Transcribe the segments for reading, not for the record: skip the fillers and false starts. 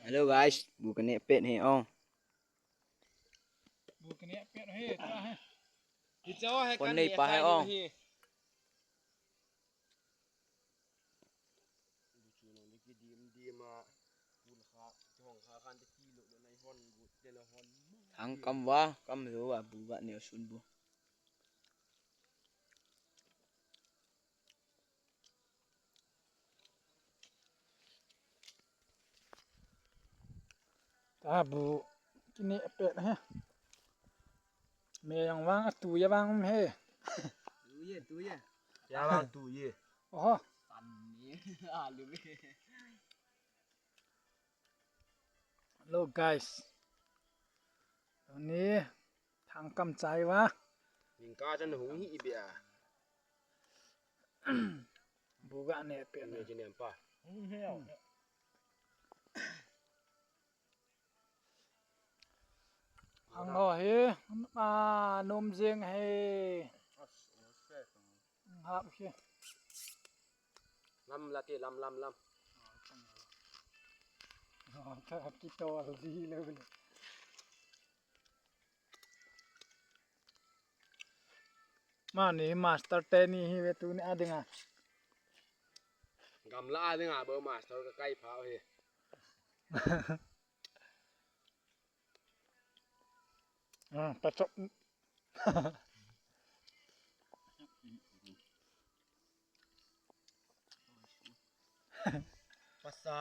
Hello guys, bukan ni pet he ong. Bukan ni pet he ta he. Di jawa he Kon ni pa he ong. Thang kam wa, kam lo wa bu wa ne sun bu. Ta bu kini pet he. Me yang wang tu ya wang he. Tu ye. Ya bang tu ye. Oh. Tan ni. Lu be. Hello guys. ตอนนี้ทางกำใจวะ Ning ka chan hung hi bia. บุกะเนี่ยเปลี่ยน Ne jene pa. พังนอเฮมานมเจียงเฮครับโอเค Lam la te lam. อ๋อถ้ากิโตดีเลยมานี่มาสเตอร์เตนี่เวตูนี่อะดึงอ่ะ Gam la de nga bo master ka kai phao he. ประจบ Pasa.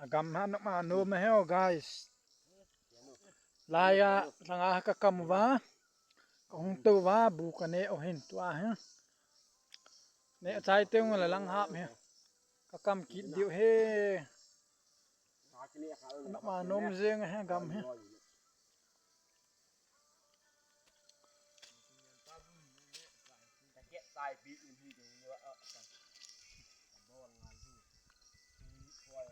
อากำหันมาโนมเฮล guys ลายะสังอาka kamwa kung tu wa bu ka ne o hin tua ha ne chai teung la lang hap he ka kam kit diu he na ma nom jeng he gam he Tai bi in hi de yo a. Bo ngan hi. Khoi